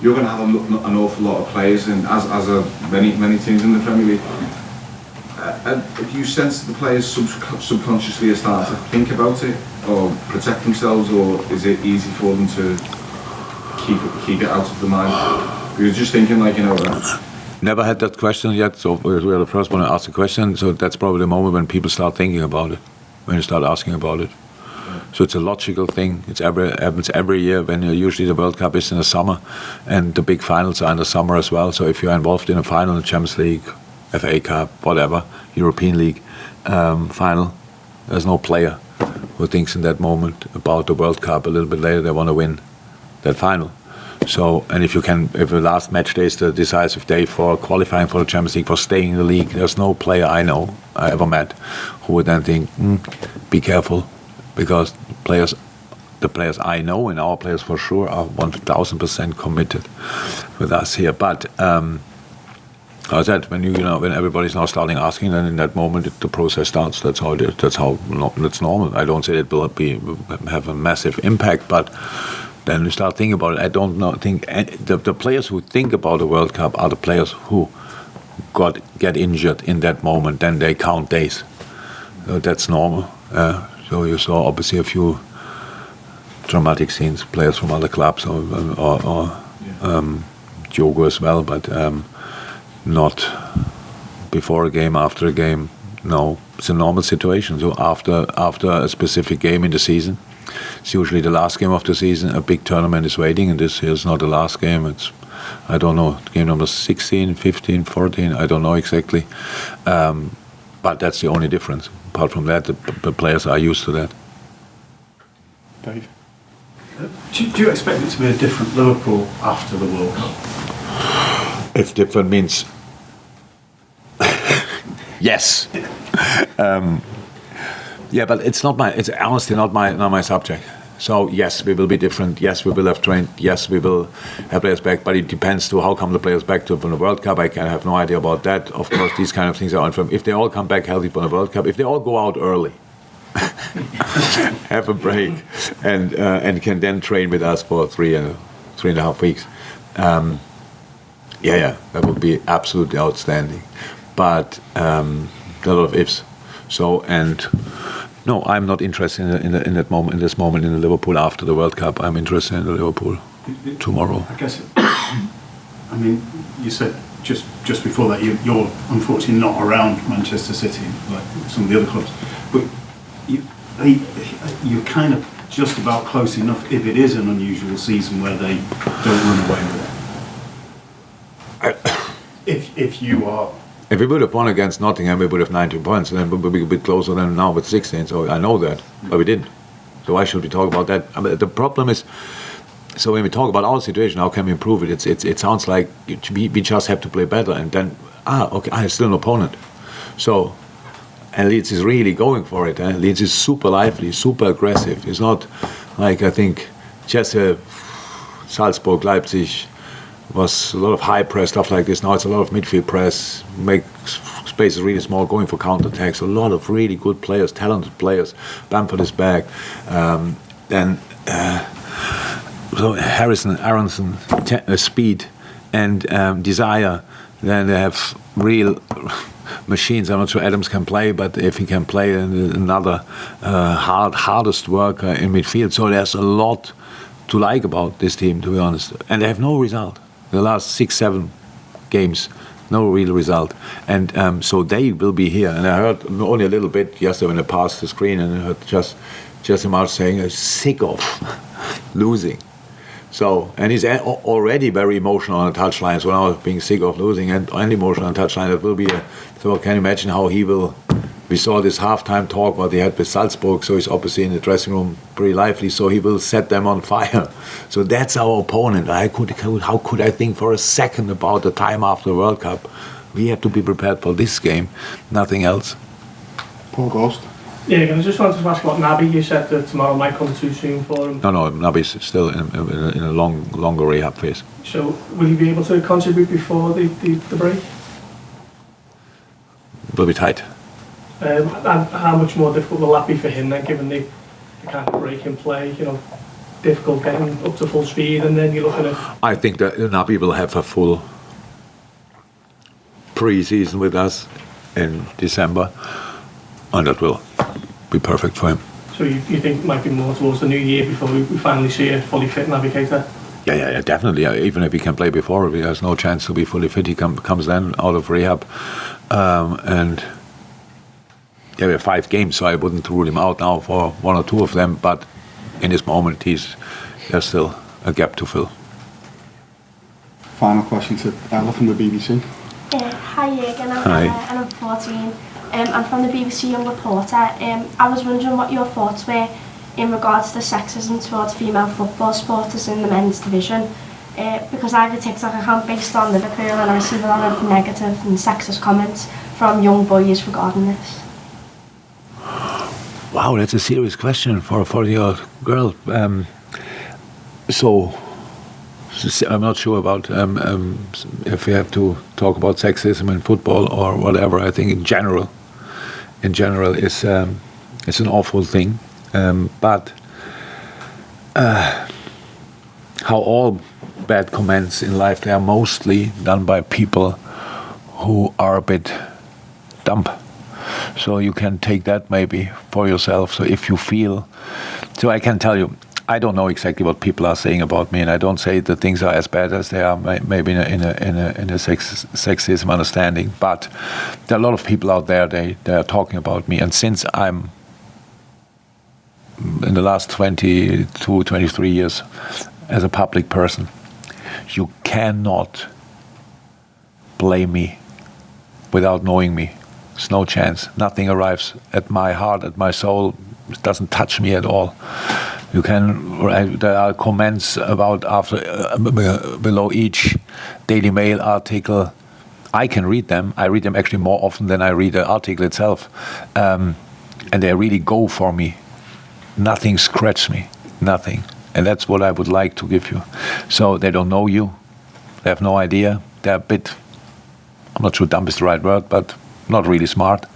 you're going to have an awful lot of players, and as many teams in the Premier League. Do you sense that the players subconsciously are starting to think about it or protect themselves, or is it easy for them to keep it out of the mind? You're just thinking, like, you know. Never had that question yet, so we are the first one to ask the question. So that's probably the moment when people start thinking about it, when you start asking about it. So it's a logical thing. It happens every year when usually the World Cup is in the summer, and the big finals are in the summer as well. So if you're involved in a final in the Champions League, FA Cup, whatever, European League final, there's no player who thinks in that moment about the World Cup. A little bit later they want to win that final. So, and if the last match day is the decisive day for qualifying for the Champions League, for staying in the league, there's no player I ever met who would then think, be careful, because the players I know, and our players for sure, are 1,000% committed with us here. But as I said, when everybody's now starting asking, then in that moment the process starts. That's how it is. That's normal. I don't say it will have a massive impact, but then you start thinking about it. I don't think the players who think about the World Cup are the players who get injured in that moment. Then they count days. That's normal. So you saw obviously a few dramatic scenes, players from other clubs or Diogo as well, but not before a game, after a game. No, it's a normal situation. So after a specific game in the season, it's usually the last game of the season, a big tournament is waiting, and this is not the last game. It's, I don't know, game number 16, 15, 14, I don't know exactly. But that's the only difference. Apart from that, the players are used to that. Dave? Do you expect it to be a different Liverpool after the World Cup? If different means yes. Yeah, but it's honestly not my subject. So yes, we will be different. Yes, we will have trained. Yes, we will have players back. But it depends to how come the players back from the World Cup. I have no idea about that. Of course, these kind of things are unfirm. If they all come back healthy from the World Cup, if they all go out early, have a break, and can then train with us for 3.5 weeks. That would be absolutely outstanding. But a lot of ifs. So, and no, I'm not interested in this moment in the Liverpool after the World Cup. I'm interested in the Liverpool tomorrow. I guess. I mean, you said just before that you're unfortunately not around Manchester City like some of the other clubs, but you're kind of just about close enough if it is an unusual season where they don't run away with it. If you are. If we would have won against Nottingham, we would have 19 points, and then we would be a bit closer than now with 16. So I know that, but we didn't. So why should we talk about that? I mean, the problem is, so when we talk about our situation, how can we improve it? It sounds like we just have to play better, and then okay, I have still an opponent. So, and Leeds is really going for it. Leeds is super lively, super aggressive. It's not like, I think Salzburg, Leipzig was a lot of high press, stuff like this. Now it's a lot of midfield press, make spaces really small, going for counter-attacks. A lot of really good players, talented players. Bamford is back. So Harrison, Aronson, speed and desire. Then they have real machines. I'm not sure Adams can play, but if he can play, another hardest worker in midfield. So there's a lot to like about this team, to be honest. And they have no result. The last 6-7 games, no real result. And so they will be here. And I heard only a little bit yesterday when I passed the screen, and I heard just him out saying, I'm sick of losing. So, and he's already very emotional on the touchline. So now being sick of losing and emotional on the touchline, that will be so can you imagine how he will. We saw this halftime talk what he had with Salzburg, so he's obviously in the dressing room pretty lively, so he will set them on fire. So that's our opponent. How could I think for a second about the time after the World Cup? We have to be prepared for this game, nothing else. Paul Ghost. Yeah, I just wanted to ask about Naby. You said that tomorrow might come too soon for him. No, Naby's still in a longer rehab phase. So will he be able to contribute before the break? Will be tight. And how much more difficult will that be for him then, given the kind of break in play, difficult getting up to full speed, and then you're looking at... I think that Naby will have a full pre-season with us in December, and that will be perfect for him. So you think it might be more towards the new year before we finally see a fully fit Naby Keita? Yeah, definitely. Even if he can play before, he has no chance to be fully fit. He comes then out of rehab, and yeah, we have 5 games, so I wouldn't rule him out now for 1 or 2 of them. But in this moment, there's still a gap to fill. Final question to Ella from the BBC. Hi Jurgen, I'm Hi. Ella and I'm 14. I'm from the BBC Young Reporter. I was wondering what your thoughts were in regards to sexism towards female football supporters in the men's division. Because I have a TikTok account based on Liverpool and I receive a lot of negative and sexist comments from young boys regarding this. Wow, that's a serious question for your girl. So I'm not sure about if we have to talk about sexism in football or whatever. I think in general, it's an awful thing. But how all bad comments in life, they are mostly done by people who are a bit dumb. So you can take that maybe for yourself. So if you feel, so I can tell you, I don't know exactly what people are saying about me, and I don't say that things are as bad as they are, maybe in a sexism understanding. But there are a lot of people out there, they are talking about me. And since I'm in the last 22, 23 years as a public person, you cannot blame me without knowing me. There's no chance. Nothing arrives at my heart, at my soul. It doesn't touch me at all. You can. There are comments about below each Daily Mail article. I can read them. I read them actually more often than I read the article itself, and they really go for me. Nothing scratches me. Nothing. And that's what I would like to give you. So they don't know you. They have no idea. They're a bit. I'm not sure dumb is the right word, but not really smart.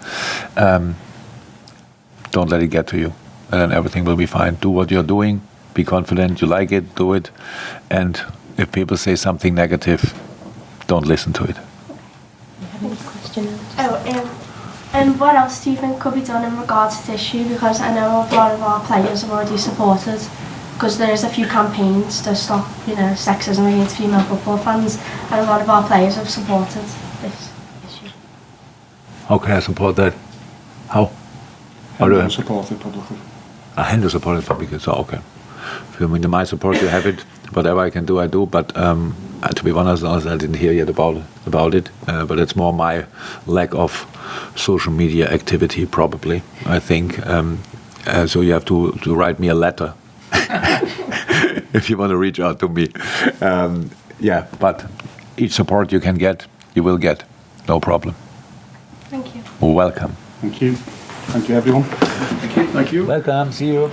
Don't let it get to you, and then everything will be fine. Do what you're doing, be confident, you like it, do it, and if people say something negative, don't listen to it. And what else do you think could be done in regards to this issue? Because I know a lot of our players have already supported, because there is a few campaigns to stop, sexism against female football fans, and a lot of our players have supported this issue. How can I support that? How? How support it publicly. I handle support it publicly, so okay. If you mean my support, you have it. Whatever I can do, I do. But to be honest, I didn't hear yet about it. But it's more my lack of social media activity, probably. I think. So you have to write me a letter if you want to reach out to me. Yeah, but each support you can get, you will get. No problem. Thank you. Welcome. Thank you. Thank you, everyone. Thank you. Welcome. See you.